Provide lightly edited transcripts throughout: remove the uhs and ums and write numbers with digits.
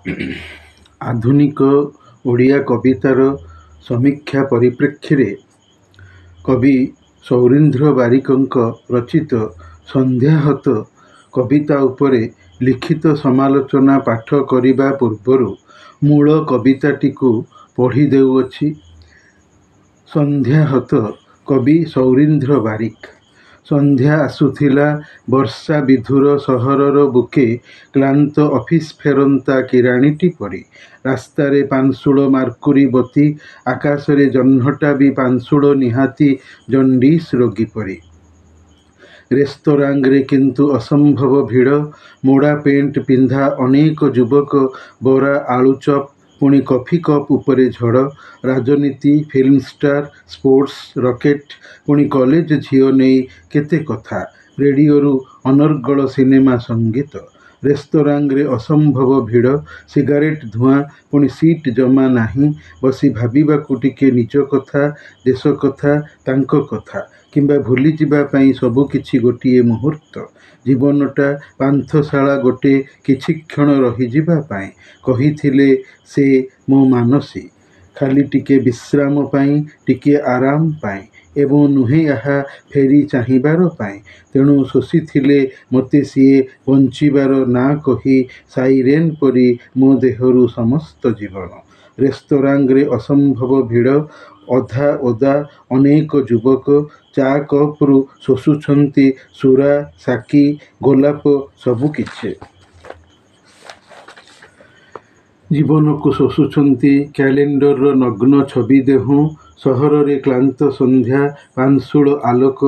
ଆଧୁନିକ ଓଡ଼ିଆ କବିତାର ସମୀକ୍ଷା ପରିପ୍ରେକ୍ଷୀରେ କବି ସୌରୀନ୍ଦ୍ର ବାରିକଙ୍କ ରଚିତ ସନ୍ଧ୍ୟାହତ କବିତା ଉପରେ ଲିଖିତ ସମାଲୋଚନା ପାଠ କରିବା ପୂର୍ବରୁ ମୂଳ କବିତାଟିକୁ ପଢ଼ି ଦେଉଅଛି। ସନ୍ଧ୍ୟାହତ କବି ସୌରୀନ୍ଦ୍ର ବାରିକ। ସନ୍ଧ୍ୟା ଆସୁଥିଲା ବର୍ଷା ବିଧୁର ସହରର ବୁକେ କ୍ଳାନ୍ତ ଅଫିସ ଫେରନ୍ତା କିରାଣୀଟି ପରି। ରାସ୍ତାରେ ପାନ୍ସୁଳ ମାର୍କୁରୀ ବତୀ, ଆକାଶରେ ଜହ୍ନଟା ବି ପାନ୍ସୁଳ ନିହାତି ଜଣ୍ଡିସ ରୋଗୀ ପରି। ରେସ୍ତୋରାଁରେ କିନ୍ତୁ ଅସମ୍ଭବ ଭିଡ଼। ମୋଡ଼ା ପେଣ୍ଟ ପିନ୍ଧା ଅନେକ ଯୁବକ, ବରା ଆଳୁଚପ୍ ପୁଣି କଫି କପ୍ ଉପରେ ଝଡ଼। ରାଜନୀତି, ଫିଲ୍ମ ଷ୍ଟାର, ସ୍ପୋର୍ଟସ, ରକେଟ୍, ପୁଣି କଲେଜ ଝିଅ ନେଇ କେତେ କଥା। ରେଡ଼ିଓରୁ ଅନର୍ଗଳ ସିନେମା ସଙ୍ଗୀତ। ରେସ୍ତୋରାଁରେ ଅସମ୍ଭବ ଭିଡ଼, ସିଗାରେଟ୍ ଧୂଆଁ, ପୁଣି ସିଟ୍ ଜମା ନାହିଁ ବସି ଭାବିବାକୁ ଟିକେ ନିଜ କଥା, ଦେଶ କଥା, ତାଙ୍କ କଥା, କିମ୍ବା ଭୁଲିଯିବା ପାଇଁ ସବୁକିଛି ଗୋଟିଏ ମୁହୂର୍ତ୍ତ। ଜୀବନଟା ପାନ୍ଥଶାଳା ଗୋଟେ କିଛିକ୍ଷଣ ରହିଯିବା ପାଇଁ। କହିଥିଲେ ସେ ମୋ ମାନସୀ। ଖାଲି ଟିକେ ବିଶ୍ରାମ ପାଇଁ, ଟିକିଏ ଆରାମ ପାଇଁ, ଏବଂ ନୁହେଁ ଏହା ଫେରି ଚାହିଁବାର ପାଇଁ। ତେଣୁ ଶୋଷିଥିଲେ ମୋତେ ସିଏ ବଞ୍ଚିବାର ନାଁ କହି ସାଇରେନ୍ ପରି ମୋ ଦେହରୁ ସମସ୍ତ ଜୀବନ। ରେସ୍ତୋରାଁରେ ଅସମ୍ଭବ ଭିଡ଼, ଅଧା ଓଦା ଅନେକ ଯୁବକ। ଚା କପ୍ରୁ ଶୋଷୁଛନ୍ତି ସୁରା, ସାକି, ଗୋଲାପ ସବୁକିଛି। ଜୀବନକୁ ଶୋଷୁଛନ୍ତି କ୍ୟାଲେଣ୍ଡରର ନଗ୍ନ ଛବି ଦେହୁଁ। ସହରରେ କ୍ଳାନ୍ତ ସନ୍ଧ୍ୟା, ପାନ୍ସୁଳ ଆଲୋକ,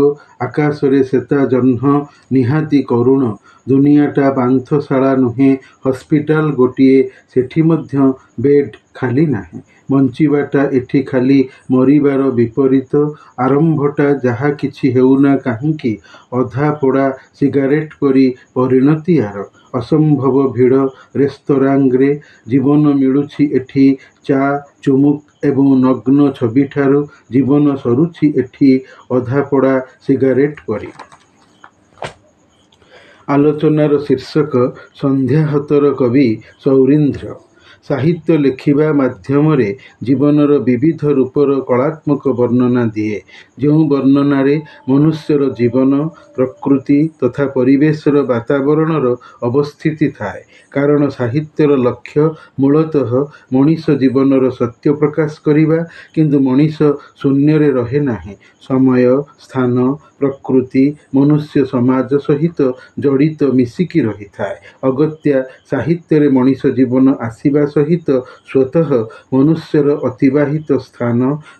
ଆକାଶରେ ଶେତା ଜହ୍ନ ନିହାତି କରୁଣ। ଦୁନିଆଟା ପାନ୍ଥଶାଳା ନୁହେଁ, ହସ୍ପିଟାଲ ଗୋଟିଏ। ସେଠି ମଧ୍ୟ ବେଡ୍ ଖାଲି ନାହିଁ। ବଞ୍ଚିବାଟା ଏଠି ଖାଲି ମରିବାର ବିପରୀତ। ଆରମ୍ଭଟା ଯାହା କିଛି ହେଉନା କାହିଁକି, ଅଧା ପୋଡ଼ା ସିଗାରେଟ୍ ପରି ପରିଣତି ଆର। ଅସମ୍ଭବ ଭିଡ଼ ରେସ୍ତୋରାଁରେ। ଜୀବନ ମିଳୁଛି ଏଠି ଚା, ଚୁମୁକ୍ ଏବଂ ନଗ୍ନ ଛବିଠାରୁ। ଜୀବନ ସରୁଛି ଏଠି ଅଧାପୋଡ଼ା ସିଗାରେଟ୍ ପରି। ଆଲୋଚନାର ଶୀର୍ଷକ ସନ୍ଧ୍ୟାହତର କବି ସୌରୀନ୍ଦ୍ର। ସାହିତ୍ୟ ଲେଖିବା ମାଧ୍ୟମରେ ଜୀବନର ବିବିଧ ରୂପର କଳାତ୍ମକ ବର୍ଣ୍ଣନା ଦିଏ। ଯେଉଁ ବର୍ଣ୍ଣନାରେ ମନୁଷ୍ୟର ଜୀବନ, ପ୍ରକୃତି ତଥା ପରିବେଶର ବାତାବରଣର ଅବସ୍ଥିତି ଥାଏ। କାରଣ ସାହିତ୍ୟର ଲକ୍ଷ୍ୟ ମୂଳତଃ ମଣିଷ ଜୀବନର ସତ୍ୟ ପ୍ରକାଶ କରିବା। କିନ୍ତୁ ମଣିଷ ଶୂନ୍ୟରେ ରହେ ନାହିଁ। ସମୟ, ସ୍ଥାନ, ପ୍ରକୃତି, ମନୁଷ୍ୟ ସମାଜ ସହିତ ଜଡ଼ିତ ମିଶିକି ରହିଥାଏ। ଅଗତ୍ୟା ସାହିତ୍ୟରେ ମଣିଷ ଜୀବନ ଆସିବା ସହିତ ସ୍ୱତଃ ମନୁଷ୍ୟର ଅତିବାହିତ ସ୍ଥାନ,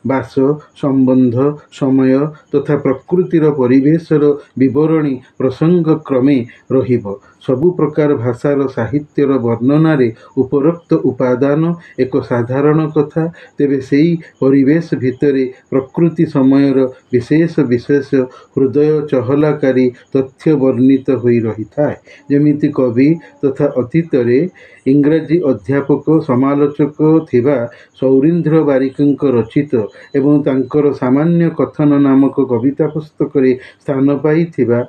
ବାସ, ସମ୍ବନ୍ଧ, ସମୟ ତଥା ପ୍ରକୃତିର ପରିବେଶର ବିବରଣୀ ପ୍ରସଙ୍ଗକ୍ରମେ ରହିବ। ସବୁ ପ୍ରକାର ଭାଷାର ସାହିତ୍ୟର ବର୍ଣ୍ଣନାରେ ଉପରୋକ୍ତ ଉପାଦାନ ଏକ ସାଧାରଣ କଥା। ତେବେ ସେଇ ପରିବେଶ ଭିତରେ ପ୍ରକୃତି ସମୟର ବିଶେଷ ବିଶେଷ ହୃଦୟ ଚହଲାକାରୀ ତଥ୍ୟ ବର୍ଣ୍ଣିତ ହୋଇ ରହିଥାଏ। ଯେମିତି କବି ତଥା ଅତୀତରେ ଇଂରାଜୀ ଅଧ୍ୟାପକ ସମାଲୋଚକ ଥିବା ସୌରୀନ୍ଦ୍ର ବାରିକଙ୍କ ରଚିତ ଏବଂ ତାଙ୍କର ସାମାନ୍ୟ କଥନ ନାମକ କବିତା ପୁସ୍ତକରେ ସ୍ଥାନ ପାଇଥିବା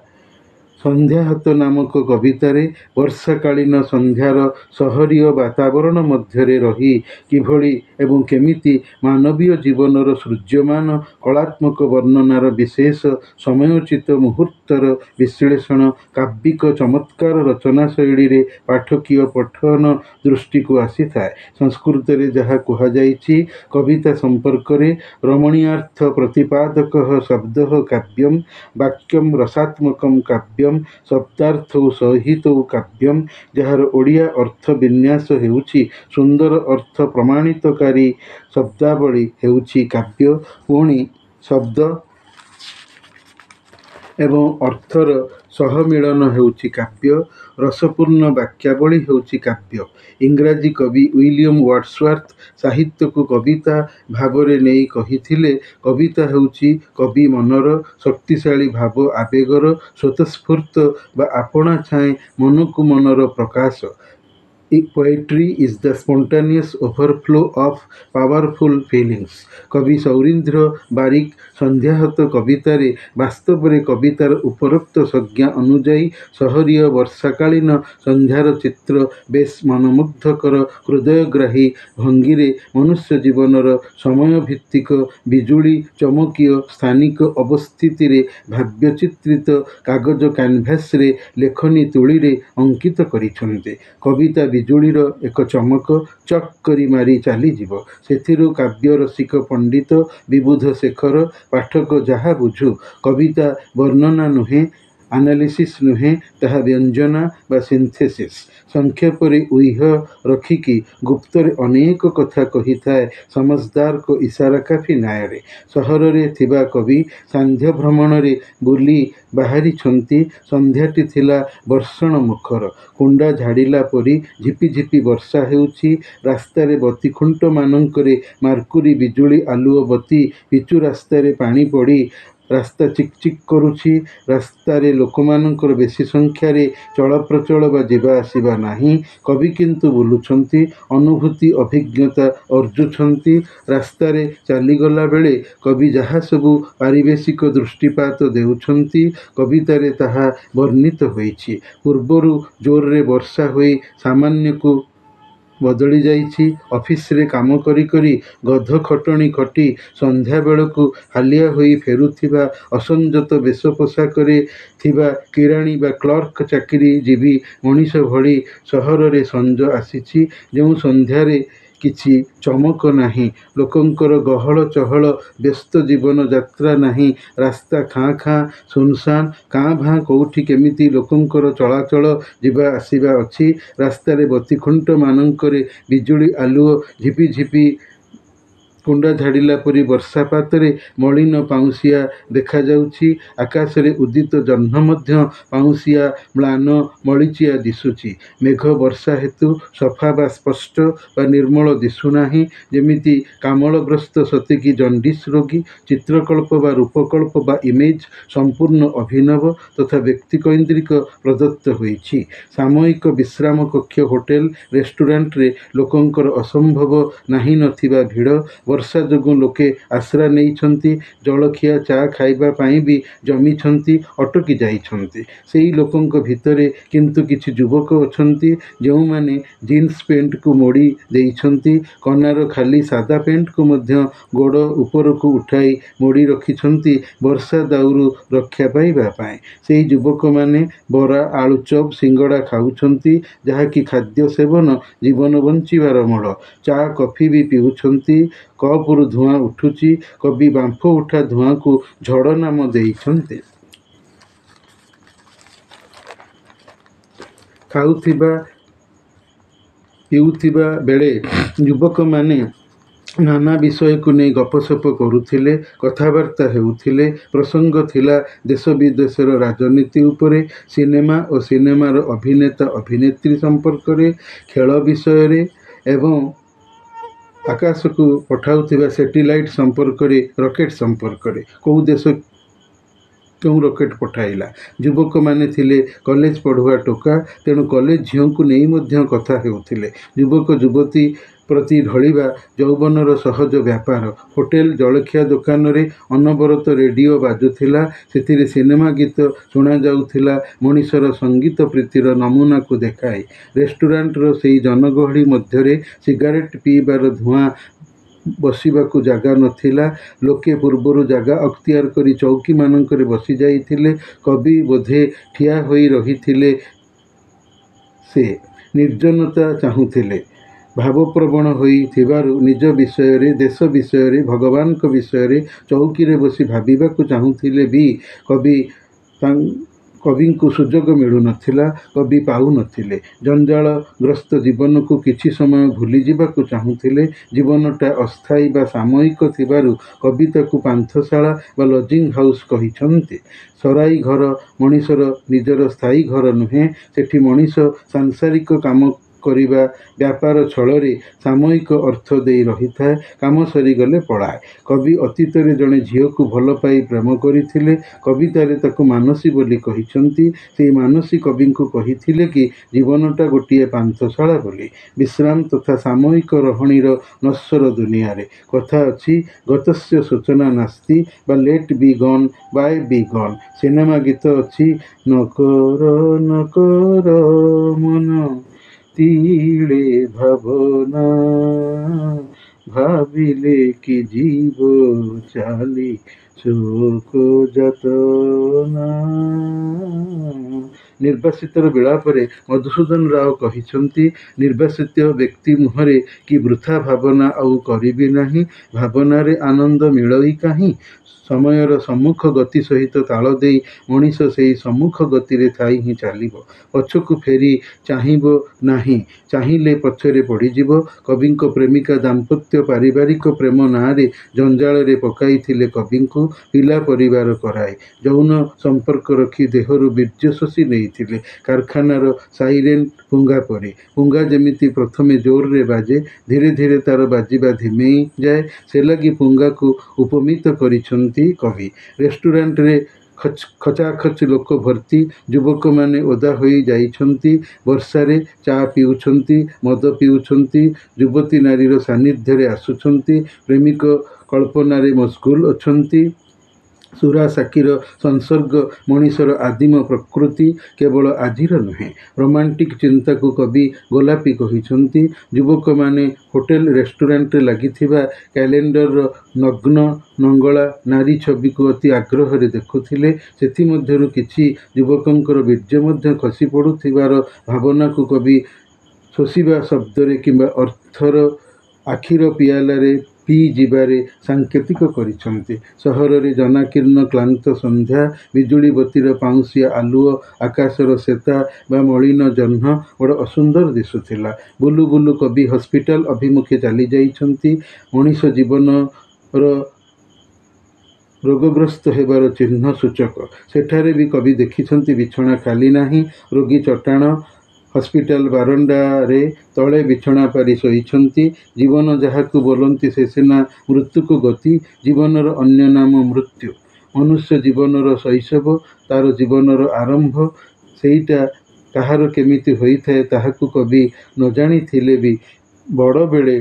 ସନ୍ଧ୍ୟାହତ ନାମକ କବିତାରେ ବର୍ଷାକାଳୀନ ସନ୍ଧ୍ୟାର ସହରୀୟ ବାତାବରଣ ମଧ୍ୟରେ ରହି କିଭଳି ଏବଂ କେମିତି ମାନବୀୟ ଜୀବନର ସୃଜ୍ୟମାନ କଳାତ୍ମକ ବର୍ଣ୍ଣନାର ବିଶେଷ ସମୟୋଚିତ ମୁହୂର୍ତ୍ତର ବିଶ୍ଳେଷଣ କାବ୍ୟିକ ଚମତ୍କାର ରଚନା ଶୈଳୀରେ ପାଠକୀୟ ପଠନ ଦୃଷ୍ଟିକୁ ଆସିଥାଏ। ସଂସ୍କୃତରେ ଯାହା କୁହାଯାଇଛି କବିତା ସମ୍ପର୍କରେ, ରମଣୀୟାର୍ଥ ପ୍ରତିପାଦକଃ ଶବ୍ଦଃ କାବ୍ୟମ୍, ବାକ୍ୟମ୍ ରସାତ୍ମକଂ କାବ୍ୟମ୍, ଶବ୍ଦାର୍ଥୌ ସହିତୌ କାବ୍ୟମ୍। ଯାହାର ଓଡ଼ିଆ ଅର୍ଥ ବିନ୍ୟାସ ହେଉଛି ସୁନ୍ଦର ଅର୍ଥ ପ୍ରମାଣିତକାରୀ ଶବ୍ଦାବଳୀ ହେଉଛି କାବ୍ୟ। ପୁଣି ଶବ୍ଦ ଏବଂ ଅର୍ଥର ସହମିଳନ ହେଉଛି କାବ୍ୟ। ରସପୂର୍ଣ୍ଣ ବାକ୍ୟାବଳୀ ହେଉଛି କାବ୍ୟ। ଇଂରାଜୀ କବି ଉଇଲିୟମ୍ ୱାର୍ଡସୱାର୍ଥ ସାହିତ୍ୟକୁ କବିତା ଭାବରେ ନେଇ କହିଥିଲେ, କବିତା ହେଉଛି କବି ମନର ଶକ୍ତିଶାଳୀ ଭାବ ଆବେଗର ସ୍ୱତଃସ୍ଫୂର୍ତ୍ତ ବା ଆପଣା ଛାଏଁ ମନକୁ ମନର ପ୍ରକାଶ। Poetry is the spontaneous overflow of powerful feelings. କବି ସୌରୀନ୍ଦ୍ର ବାରିକ ସନ୍ଧ୍ୟାହତ କବିତାରେ ବାସ୍ତବରେ କବିତାର ଉପରୋକ୍ତ ସଂଜ୍ଞା ଅନୁଯାୟୀ ସହରୀୟ ବର୍ଷାକାଳୀନ ସନ୍ଧ୍ୟାର ଚିତ୍ର ବେଶ୍ ମନମୁଗ୍ଧକର ହୃଦୟଗ୍ରାହୀ ଭଙ୍ଗୀରେ ମନୁଷ୍ୟ ଜୀବନର ସମୟଭିତ୍ତିକ ବିଜୁଳି ଚମକୀୟ ସ୍ଥାନିକ ଅବସ୍ଥିତିରେ ଭାବ୍ୟଚିତ୍ରିତ କାଗଜ କ୍ୟାନଭାସରେ ଲେଖନୀ ତୁଳିରେ ଅଙ୍କିତ କରିଛନ୍ତି। କବିତା ବିଜୁଳିର ଏକ ଚମକ ଚକ୍ କରି ମାରି ଚାଲିଯିବ। ସେଥିରୁ କାବ୍ୟ ରସିକ ପଣ୍ଡିତ ବିବୁଧ ଶେଖର ପାଠକ ଯାହା ବୁଝୁ। କବିତା ବର୍ଣ୍ଣନା ନୁହେଁ, ଆନାଲିସିସ୍ ନୁହେଁ, ତାହା ବ୍ୟଞ୍ଜନା ବା ସିନ୍ଥେସିସ୍। ସଂକ୍ଷେପରେ ଉହ୍ୟ ରଖିକି ଗୁପ୍ତରେ ଅନେକ କଥା କହିଥାଏ ସମଜଦାରଙ୍କ ଇସାରା କାଫି ନ୍ୟାୟରେ। ସହରରେ ଥିବା କବି ସାନ୍ଧ୍ୟ ଭ୍ରମଣରେ ବୁଲି ବାହାରିଛନ୍ତି। ସନ୍ଧ୍ୟାଟି ଥିଲା ବର୍ଷଣ ମୁଖର। କୁଣ୍ଡା ଝାଡ଼ିଲା ପରି ଝିପିଝିପି ବର୍ଷା ହେଉଛି। ରାସ୍ତାରେ ବତୀଖୁଣ୍ଟମାନଙ୍କରେ ମାର୍କୁରୀ ବିଜୁଳି ଆଲୁଅ ବତି ପିଚୁ ରାସ୍ତାରେ ପାଣି ପଡ଼ି ରାସ୍ତା ଚିକ୍ ଚିକ୍ କରୁଛି। ରାସ୍ତାରେ ଲୋକମାନଙ୍କର ବେଶୀ ସଂଖ୍ୟାରେ ଚଳପ୍ରଚଳ ବା ଯିବା ଆସିବା ନାହିଁ। କବି କିନ୍ତୁ ବୁଲୁଛନ୍ତି, ଅନୁଭୂତି ଅଭିଜ୍ଞତା ଅର୍ଜୁଛନ୍ତି। ରାସ୍ତାରେ ଚାଲିଗଲା ବେଳେ କବି ଯାହା ସବୁ ପାରିବେଶିକ ଦୃଷ୍ଟିପାତ ଦେଉଛନ୍ତି, କବିତାରେ ତାହା ବର୍ଣ୍ଣିତ ହୋଇଛି। ପୂର୍ବରୁ ଜୋରରେ ବର୍ଷା ହୋଇ ସାମାନ୍ୟକୁ ବଦଳି ଯାଇଛି। ଅଫିସରେ କାମ କରି କରି ଗଧ ଖଟଣି ଖଟି ସନ୍ଧ୍ୟାବେଳକୁ ହାଲିଆ ହୋଇ ଫେରୁଥିବା ଅସଞ୍ଜତ ବେଶ ପୋଷାକରେ ଥିବା କିରାଣୀ ବା କ୍ଲର୍କ ଚାକିରିଜୀବୀ ମଣିଷ ଭଳି ସହରରେ ସଞ୍ଜ ଆସିଛି। ଯେଉଁ ସନ୍ଧ୍ୟାରେ କିଛି ଚମକ ନାହିଁ, ଲୋକଙ୍କର ଗହଳ ଚହଳ ବ୍ୟସ୍ତ ଜୀବନ ଯାତ୍ରା ନାହିଁ। ରାସ୍ତା ଖାଁ ଖାଁ ଶୂନଶାନ୍, କାଁ ଭାଁ କୋଉଠି କେମିତି ଲୋକଙ୍କର ଚଳାଚଳ ଯିବା ଆସିବା ଅଛି। ରାସ୍ତାରେ ବତୀଖୁଣ୍ଟମାନଙ୍କରେ ବିଜୁଳି ଆଲୁଅ ଝିପି ଝିପି କୁଣ୍ଡା ଝାଡ଼ିଲା ପରି ବର୍ଷାପାତରେ ମଳିନ ପାଉଁଶିଆ ଦେଖାଯାଉଛି। ଆକାଶରେ ଉଦିତ ଜହ୍ନ ମଧ୍ୟ ପାଉଁଶିଆ ମ୍ଳାନ ମଳିଚିଆ ଦିଶୁଛି। ମେଘ ବର୍ଷା ହେତୁ ସଫା ବା ସ୍ପଷ୍ଟ ବା ନିର୍ମଳ ଦିଶୁନାହିଁ। ଯେମିତି କାମଳଗ୍ରସ୍ତ ସତେକି ଜଣ୍ଡିସ୍ ରୋଗୀ। ଚିତ୍ରକଳ୍ପ ବା ରୂପକଳ୍ପ ବା ଇମେଜ୍ ସମ୍ପୂର୍ଣ୍ଣ ଅଭିନବ ତଥା ବ୍ୟକ୍ତିକୈନ୍ଦ୍ରିକ ପ୍ରଦତ୍ତ ହୋଇଛି। ସାମୟିକ ବିଶ୍ରାମ କକ୍ଷ, ହୋଟେଲ, ରେଷ୍ଟୁରାଣ୍ଟରେ ଲୋକଙ୍କର ଅସମ୍ଭବ ନାହିଁ ନଥିବା ଭିଡ଼। ବର୍ଷା ଯୋଗୁଁ ଲୋକେ ଆଶ୍ରା ନେଇଛନ୍ତି। ଜଳଖିଆ ଚା ଖାଇବା ପାଇଁ ବି ଜମିଛନ୍ତି, ଅଟକି ଯାଇଛନ୍ତି। ସେଇ ଲୋକଙ୍କ ଭିତରେ କିନ୍ତୁ କିଛି ଯୁବକ ଅଛନ୍ତି, ଯେଉଁମାନେ ଜିନ୍ସ ପ୍ୟାଣ୍ଟକୁ ମୋଡ଼ି ଦେଇଛନ୍ତି। କନାର ଖାଲି ସାଦା ପ୍ୟାଣ୍ଟକୁ ମଧ୍ୟ ଗୋଡ଼ ଉପରକୁ ଉଠାଇ ମୋଡ଼ି ରଖିଛନ୍ତି ବର୍ଷା ଦାଉରୁ ରକ୍ଷା ପାଇବା ପାଇଁ। ସେହି ଯୁବକମାନେ ବରା, ଆଳୁଚପ, ସିଙ୍ଗଡ଼ା ଖାଉଛନ୍ତି, ଯାହାକି ଖାଦ୍ୟ ସେବନ ଜୀବନ ବଞ୍ଚିବାର ମୂଳ। ଚା କଫି ବି ପିଉଛନ୍ତି। କପରୁ ଧୂଆଁ ଉଠୁଛି। କବି ବାମ୍ଫ ଉଠା ଧୂଆଁକୁ ଝଡ଼ ନାମ ଦେଇଛନ୍ତି। ଖାଉଥିବା ପିଉଥିବା ବେଳେ ଯୁବକମାନେ ନାନା ବିଷୟକୁ ନେଇ ଗପସପ କରୁଥିଲେ, କଥାବାର୍ତ୍ତା ହେଉଥିଲେ। ପ୍ରସଙ୍ଗ ଥିଲା ଦେଶ ବିଦେଶର ରାଜନୀତି ଉପରେ, ସିନେମା ଓ ସିନେମାର ଅଭିନେତା ଅଭିନେତ୍ରୀ ସମ୍ପର୍କରେ, ଖେଳ ବିଷୟରେ ଏବଂ ଆକାଶକୁ ପଠାଉଥିବା ସ୍ୟାଟେଲାଇଟ୍ ସମ୍ପର୍କରେ, ରକେଟ୍ ସମ୍ପର୍କରେ। କେଉଁ ଦେଶ କେଉଁ ରକେଟ୍ ପଠାଇଲା। ଯୁବକମାନେ ଥିଲେ କଲେଜ ପଢ଼ୁଆ ଟୋକା, ତେଣୁ କଲେଜ ଝିଅଙ୍କୁ ନେଇ ମଧ୍ୟ କଥା ହେଉଥିଲେ। ଯୁବକ ଯୁବତୀ ପ୍ରତି ଢଳିବା ଯୌବନର ସହଜ ବ୍ୟାପାର। ହୋଟେଲ, ଜଳଖିଆ ଦୋକାନରେ ଅନବରତ ରେଡ଼ିଓ ବାଜୁଥିଲା। ସେଥିରେ ସିନେମା ଗୀତ ଶୁଣାଯାଉଥିଲା ମଣିଷର ସଙ୍ଗୀତ ପ୍ରୀତିର ନମୁନାକୁ ଦେଖାଇ। ରେଷ୍ଟୁରାଣ୍ଟର ସେଇ ଜନଗହଳି ମଧ୍ୟରେ ସିଗାରେଟ୍ ପିଇବାର ଧୂଆଁ ବସିବାକୁ ଜାଗା ନଥିଲା। ଲୋକେ ପୂର୍ବରୁ ଜାଗା ଅକ୍ତିଆର କରି ଚୌକିମାନଙ୍କରେ ବସିଯାଇଥିଲେ। କବି ବୋଧେ ଠିଆ ହୋଇ ରହିଥିଲେ। ସେ ନିର୍ଜନତା ଚାହୁଁଥିଲେ। ଭାବପ୍ରବଣ ହୋଇ ଥିବାରୁ ନିଜ ବିଷୟରେ, ଦେଶ ବିଷୟରେ, ଭଗବାନଙ୍କ ବିଷୟରେ ଚୌକିରେ ବସି ଭାବିବାକୁ ଚାହୁଁଥିଲେ ବି କବିଙ୍କୁ ସୁଯୋଗ ମିଳୁନଥିଲା। କବି ପାଉନଥିଲେ। ଜଞ୍ଜାଳଗ୍ରସ୍ତ ଜୀବନକୁ କିଛି ସମୟ ଭୁଲିଯିବାକୁ ଚାହୁଁଥିଲେ। ଜୀବନଟା ଅସ୍ଥାୟୀ ବା ସାମୟିକ ଥିବାରୁ କବି ତାକୁ ପାନ୍ଥଶାଳା ବା ଲଜିଂ ହାଉସ୍ କହିଛନ୍ତି। ସରାଇ ଘର ମଣିଷର ନିଜର ସ୍ଥାୟୀ ଘର ନୁହେଁ। ସେଠି ମଣିଷ ସାଂସାରିକ କାମ କରିବା ବ୍ୟାପାର ଛଳରେ ସାମୟିକ ଅର୍ଥ ଦେଇ ରହିଥାଏ, କାମ ସରିଗଲେ ପଳାଏ। କବି ଅତୀତରେ ଜଣେ ଝିଅକୁ ଭଲ ପାଇ ପ୍ରେମ କରିଥିଲେ। କବିତାରେ ତାକୁ ମାନସୀ ବୋଲି କହିଛନ୍ତି। ସେହି ମାନସୀ କବିଙ୍କୁ କହିଥିଲେ କି ଜୀବନଟା ଗୋଟିଏ ପାନ୍ଥଶାଳା ବୋଲି। ବିଶ୍ରାମ ତଥା ସାମୟିକ ରହଣୀର ନଶ୍ୱର ଦୁନିଆରେ। କଥା ଅଛି, ଗତସ୍ୟ ଶୋଚନା ନାସ୍ତି ବା ଲେଟ୍ ବି ଗନ୍ ବାଏ ବି ଗନ୍। ସିନେମା ଗୀତ ଅଛି, ନକର ନକର ମନ ତିଳେ ଭାବନା, ଭାବିଲେ କି ଯିବ ଚାଲି ଶୋକ ଯାତନା। ନିର୍ବାସିତର ବିଳାପରେ ମଧୁସୂଦନ ରାଓ କହିଛନ୍ତି, ନିର୍ବାସିତ ବ୍ୟକ୍ତି ମୁହଁରେ କି ବୃଥା ଭାବନା ଆଉ କରିବି ନାହିଁ। ଭାବନାରେ ଆନନ୍ଦ ମିଳଇ କାହିଁ। ସମୟର ସମ୍ମୁଖ ଗତି ସହିତ ତାଳ ଦେଇ ମଣିଷ ସେହି ସମ୍ମୁଖ ଗତିରେ ଥାଇ ହିଁ ଚାଲିବ। ପଛକୁ ଫେରି ଚାହିଁବ ନାହିଁ। ଚାହିଁଲେ ପଛରେ ପଡ଼ିଯିବ। କବିଙ୍କ ପ୍ରେମିକା ଦାମ୍ପତ୍ୟ ପାରିବାରିକ ପ୍ରେମ ନାଁରେ ଜଞ୍ଜାଳରେ ପକାଇଥିଲେ କବିଙ୍କୁ। ପିଲା ପରିବାର କରାଇ ଯୌନ ସମ୍ପର୍କ ରଖି ଦେହରୁ ବୀର୍ଯ୍ୟ ଶୋଷି ନେଇଥିଲେ। କାରଖାନାର ସାଇରେନ୍ ପୁଙ୍ଗା ପରି। ପୁଙ୍ଗା ଯେମିତି ପ୍ରଥମେ ଜୋରରେ ବାଜେ, ଧୀରେ ଧୀରେ ତାର ବାଜିବା ଧିମେଇ ଯାଏ, ସେ ଲାଗି ପୁଙ୍ଗାକୁ ଉପମିତ କରିଛନ୍ତି କବି। ରେଷ୍ଟୁରାଣ୍ଟରେ ଖଚାଖଚ ଲୋକ ଭର୍ତ୍ତି। ଯୁବକମାନେ ଓଦା ହୋଇ ଯାଇଛନ୍ତି ବର୍ଷାରେ। ଚା ପିଉଛନ୍ତି, ମଦ ପିଉଛନ୍ତି, ଯୁବତୀ ନାରୀର ସାନ୍ନିଧ୍ୟରେ ଆସୁଛନ୍ତି, ପ୍ରେମିକ କଳ୍ପନାରେ ମସଗୁଲ ଅଛନ୍ତି। ସୁରା ସାକ୍ଷୀର ସଂସର୍ଗ ମଣିଷର ଆଦିମ ପ୍ରକୃତି, କେବଳ ଆଜିର ନୁହେଁ। ରୋମାଣ୍ଟିକ ଚିନ୍ତାକୁ କବି ଗୋଲାପୀ କହିଛନ୍ତି। ଯୁବକମାନେ ହୋଟେଲ ରେଷ୍ଟୁରାଣ୍ଟରେ ଲାଗିଥିବା କ୍ୟାଲେଣ୍ଡରର ନଗ୍ନ ନଙ୍ଗଳା ନାରୀ ଛବିକୁ ଅତି ଆଗ୍ରହରେ ଦେଖୁଥିଲେ। ସେଥିମଧ୍ୟରୁ କିଛି ଯୁବକଙ୍କର ବୀର୍ଯ୍ୟ ମଧ୍ୟ ଖସି ପଡ଼ୁଥିବାର ଭାବନାକୁ କବି ଶୋଷିବା ଶବ୍ଦରେ କିମ୍ବା ଅର୍ଥର ଆଖିର ପିଆଲାରେ ପିଇ ଯିବାରେ ସାଙ୍କେତିକ କରିଛନ୍ତି। ସହରରେ ଜନାକୀର୍ଣ୍ଣ କ୍ଳାନ୍ତ ସନ୍ଧ୍ୟା। ବିଜୁଳି ବତୀର ପାଉଁଶିଆ ଆଲୁଅ, ଆକାଶର ଶେତା ବା ମଳିନ ଜହ୍ନ ବଡ଼ ଅସୁନ୍ଦର ଦିଶୁଥିଲା। ବୁଲୁ ବୁଲୁ କବି ହସ୍ପିଟାଲ ଅଭିମୁଖେ ଚାଲି ଯାଇଛନ୍ତି। ମଣିଷ ଜୀବନର ରୋଗଗ୍ରସ୍ତ ହେବାର ଚିହ୍ନ ସୂଚକ। ସେଠାରେ ବି କବି ଦେଖିଛନ୍ତି ବିଛଣା ଖାଲି ନାହିଁ। ରୋଗୀ ଚଟାଣ ହସ୍ପିଟାଲ ବାରଣ୍ଡାରେ ତଳେ ବିଛଣା ପାରି ଶୋଇଛନ୍ତି। ଜୀବନ ଯାହାକୁ ବୋଲନ୍ତି ସେ ସିନା ମୃତ୍ୟୁକୁ ଗତି। ଜୀବନର ଅନ୍ୟ ନାମ ମୃତ୍ୟୁ। ମନୁଷ୍ୟ ଜୀବନର ଶୈଶବ, ତାର ଜୀବନର ଆରମ୍ଭ। ସେଇଟା କାହାର କେମିତି ହୋଇଥାଏ ତାହାକୁ କବି ନ ଜାଣିଥିଲେ ବି ବଡ଼ବେଳେ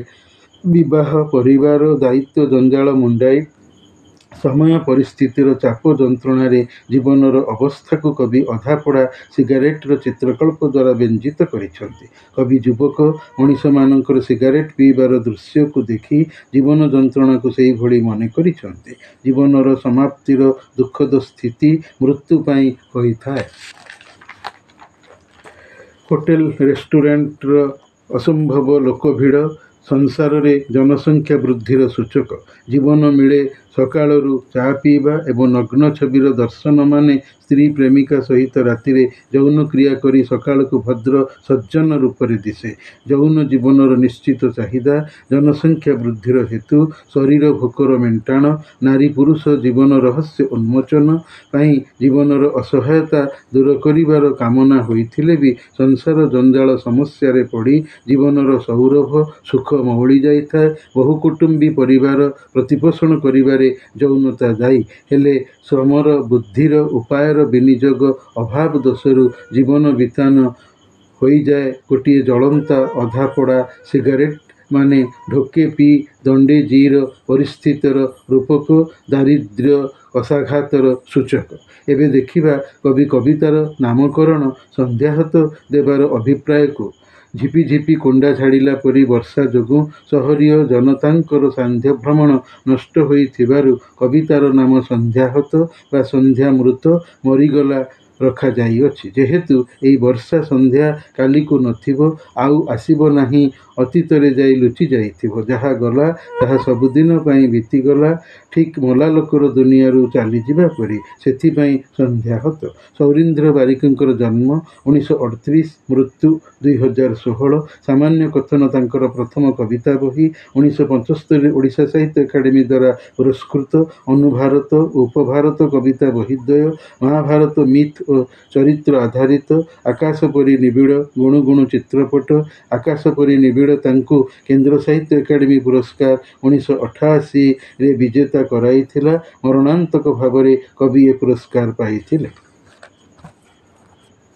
ବିବାହ, ପରିବାର, ଦାୟିତ୍ୱ ଜଞ୍ଜାଳ ମୁଣ୍ଡାଇ ସମୟ ପରିସ୍ଥିତିର ଚାପ ଯନ୍ତ୍ରଣାରେ ଜୀବନର ଅବସ୍ଥାକୁ କବି ଅଧାପୋଡ଼ା ସିଗାରେଟର ଚିତ୍ରକଳ୍ପ ଦ୍ୱାରା ବ୍ୟଞ୍ଜିତ କରିଛନ୍ତି। କବି ଯୁବକ ମଣିଷମାନଙ୍କର ସିଗାରେଟ ପିଇବାର ଦୃଶ୍ୟକୁ ଦେଖି ଜୀବନ ଯନ୍ତ୍ରଣାକୁ ସେହିଭଳି ମନେ କରିଛନ୍ତି। ଜୀବନର ସମାପ୍ତିର ଦୁଃଖଦ ସ୍ଥିତି ମୃତ୍ୟୁ ପାଇଁ ହୋଇଥାଏ। ହୋଟେଲ ରେଷ୍ଟୁରାଣ୍ଟର ଅସମ୍ଭବ ଲୋକଭିଡ଼ ସଂସାରରେ ଜନସଂଖ୍ୟା ବୃଦ୍ଧିର ସୂଚକ। ଜୀବନ ମିଳେ ସକାଳରୁ ଚା ପିଇବା ଏବଂ ନଗ୍ନ ଛବିର ଦର୍ଶନ ମାନେ ସ୍ତ୍ରୀ ପ୍ରେମିକା ସହିତ ରାତିରେ ଯୌନ କ୍ରିୟା କରି ସକାଳକୁ ଭଦ୍ର ସଜ୍ଜନ ରୂପରେ ଦିଶେ। ଯୌନ ଜୀବନର ନିଶ୍ଚିତ ଚାହିଦା। ଜନସଂଖ୍ୟା ବୃଦ୍ଧିର ହେତୁ। ଶରୀର ଭୋକର ମେଣ୍ଟାଣ। ନାରୀ ପୁରୁଷ ଜୀବନ ରହସ୍ୟ ଉନ୍ମୋଚନ ପାଇଁ ଜୀବନର ଅସହାୟତା ଦୂର କରିବାର କାମନା ହୋଇଥିଲେ ବି ସଂସାର ଜଞ୍ଜାଳ ସମସ୍ୟାରେ ପଡ଼ି ଜୀବନର ସୌରଭ ସୁଖ ମଉଳି ଯାଇଥାଏ। ବହୁକୁଟୁମ୍ବୀ ପରିବାର ପ୍ରତିପୋଷଣ କରିବାରେ ଯୌନତା ଦାୟୀ। ହେଲେ ଶ୍ରମର, ବୁଦ୍ଧିର, ଉପାୟର ବିନିଯୋଗ ଅଭାବ ଦୋଷରୁ ଜୀବନ ବିତାନ ହୋଇଯାଏ ଗୋଟିଏ ଜଳନ୍ତା ଅଧାପୋଡ଼ା ସିଗାରେଟ ମାନେ ଢୋକେ ପିଇ ଦଣ୍ଡେ ଜୀର ପରିସ୍ଥିତିର ରୂପକ, ଦାରିଦ୍ର୍ୟ କଷାଘାତର ସୂଚକ। ଏବେ ଦେଖିବା କବି କବିତାର ନାମକରଣ ସନ୍ଧ୍ୟାହତ ଦେବାର ଅଭିପ୍ରାୟକୁ। ଝିପିଝିପି କୁଣ୍ଡା ଝାଡ଼ିଲା ପରି ବର୍ଷା ଯୋଗୁଁ ସହରୀୟ ଜନତାଙ୍କର ସାନ୍ଧ୍ୟଭ୍ରମଣ ନଷ୍ଟ ହୋଇଥିବାରୁ କବିତାର ନାମ ସନ୍ଧ୍ୟାହତ ବା ସନ୍ଧ୍ୟାମୃତ ମରିଗଲା ରଖାଯାଇଅଛି। ଯେହେତୁ ଏହି ବର୍ଷା ସନ୍ଧ୍ୟା କାଲିକୁ ନଥିବ, ଆଉ ଆସିବ ନାହିଁ ଅତୀତରେ ଯାଇ ଲୁଚି ଯାଇଥିବ। ଯାହା ଗଲା ତାହା ସବୁଦିନ ପାଇଁ ବିତିଗଲା, ଠିକ୍ ମଲା ଲୋକର ଦୁନିଆରୁ ଚାଲିଯିବା ପରି। ସେଥିପାଇଁ ସନ୍ଧ୍ୟାହତ। ସୌରୀନ୍ଦ୍ର ବାରିକଙ୍କର ଜନ୍ମ 1938, ମୃତ୍ୟୁ 2016। ସାମାନ୍ୟ କଥନ ତାଙ୍କର ପ୍ରଥମ କବିତା ବହି। 1975 ଓଡ଼ିଶା ସାହିତ୍ୟ ଏକାଡେମୀ ଦ୍ୱାରା ପୁରସ୍କୃତ। ଅନୁଭାରତ ଓ ଉପଭାରତ କବିତା ବହିଦ୍ୱୟ। ମହାଭାରତ ମିଥ୍ ଓ ଚରିତ୍ର ଆଧାରିତ। ଆକାଶ ପରି ନିବିଡ଼ ଗୁଣୁ ଗୁଣୁ ଚିତ୍ରପଟ। ଆକାଶ ପରି ନିବିଡ଼ ତାଙ୍କୁ କେନ୍ଦ୍ର ସାହିତ୍ୟ ଏକାଡେମୀ ପୁରସ୍କାର 1988ରେ ବିଜେତା କରାଇଥିଲା। ମରଣାନ୍ତକ ଭାବରେ କବି ଏ ପୁରସ୍କାର ପାଇଥିଲେ।